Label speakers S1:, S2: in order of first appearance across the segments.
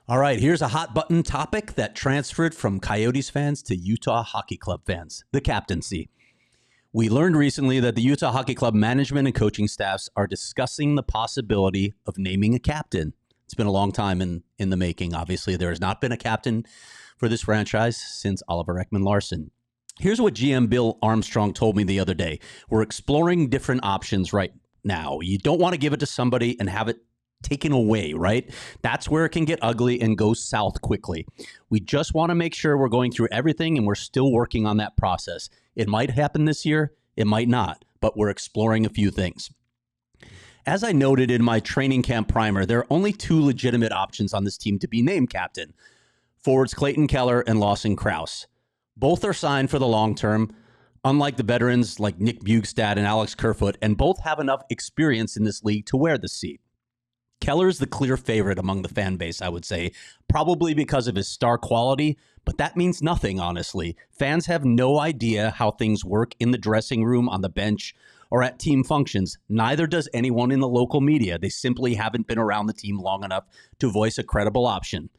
S1: All right, here's a hot button topic that transferred from Coyotes fans to Utah Hockey Club fans, the captaincy. We learned recently that the Utah Hockey Club management and coaching staffs are discussing the possibility of naming a captain. It's been a long time in the making. Obviously, there has not been a captain for this franchise since Oliver Ekman-Larsson. Here's what GM Bill Armstrong told me the other day. We're exploring different options right now. You don't want to give it to somebody and have it taken away, right? That's where it can get ugly and go south quickly. We just want to make sure we're going through everything and we're still working on that process. It might happen this year, it might not, but we're exploring a few things. As I noted in my training camp primer, there are only two legitimate options on this team to be named captain. Forwards Clayton, Keller, and Lawson, Crouse. Both are signed for the long term, unlike the veterans like Nick Bjugstad and Alex Kerfoot, and both have enough experience in this league to wear the seat. Keller is the clear favorite among the fan base, I would say, probably because of his star quality, but that means nothing, honestly. Fans have no idea how things work in the dressing room, on the bench, or at team functions. Neither does anyone in the local media. They simply haven't been around the team long enough to voice a credible option.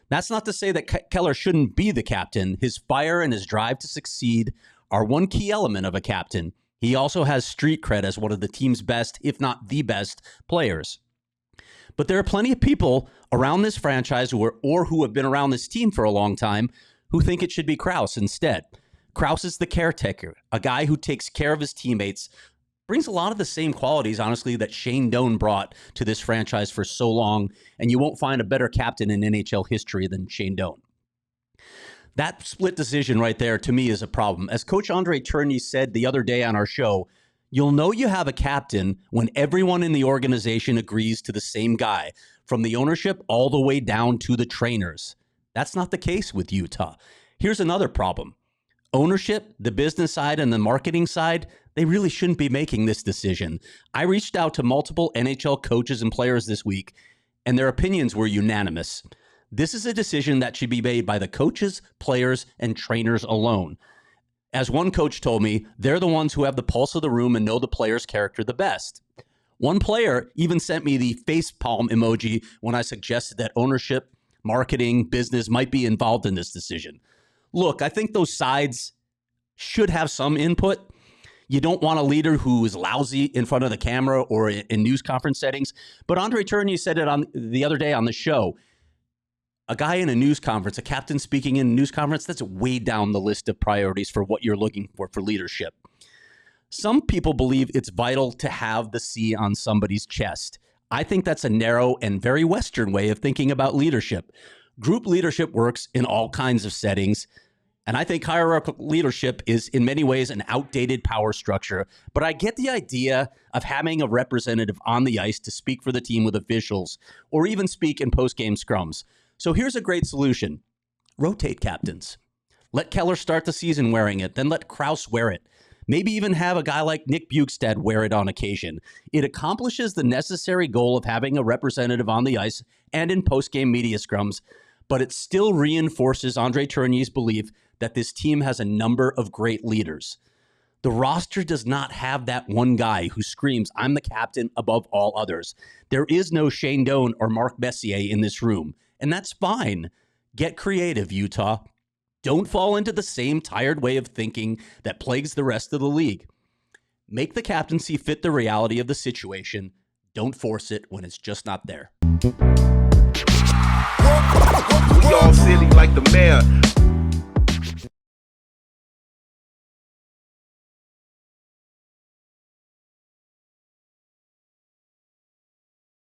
S1: That's not to say that Keller shouldn't be the captain. His fire and his drive to succeed are one key element of a captain. He also has street cred as one of the team's best, if not the best, players. But there are plenty of people around this franchise who have been around this team for a long time who think it should be Crouse instead. Crouse is the caretaker, a guy who takes care of his teammates, brings a lot of the same qualities, honestly, that Shane Doan brought to this franchise for so long, and you won't find a better captain in NHL history than Shane Doan. That split decision right there, to me, is a problem. As Coach Andre Tourigny said the other day on our show, you'll know you have a captain when everyone in the organization agrees to the same guy, from the ownership all the way down to the trainers. That's not the case with Utah. Here's another problem. Ownership, the business side, and the marketing side, they really shouldn't be making this decision. I reached out to multiple NHL coaches and players this week, and their opinions were unanimous. This is a decision that should be made by the coaches, players, and trainers alone. As one coach told me, they're the ones who have the pulse of the room and know the player's character the best. One player even sent me the facepalm emoji when I suggested that ownership, marketing, business might be involved in this decision. Look, I think those sides should have some input. You don't want a leader who is lousy in front of the camera or in news conference settings. But Andre Tourigny said it on the other day on the show. A guy in a news conference, a captain speaking in a news conference, that's way down the list of priorities for what you're looking for leadership. Some people believe it's vital to have the C on somebody's chest. I think that's a narrow and very Western way of thinking about leadership. Group leadership works in all kinds of settings. And I think hierarchical leadership is in many ways an outdated power structure, but I get the idea of having a representative on the ice to speak for the team with officials or even speak in post-game scrums. So here's a great solution. Rotate captains. Let Keller start the season wearing it, then let Crouse wear it. Maybe even have a guy like Nick Bjugstad wear it on occasion. It accomplishes the necessary goal of having a representative on the ice and in post-game media scrums, but it still reinforces Andre Tourigny's belief that this team has a number of great leaders. The roster does not have that one guy who screams, "I'm the captain above all others." There is no Shane Doan or Mark Messier in this room, and that's fine. Get creative, Utah. Don't fall into the same tired way of thinking that plagues the rest of the league. Make the captaincy fit the reality of the situation. Don't force it when it's just not there.
S2: We all silly like the mayor.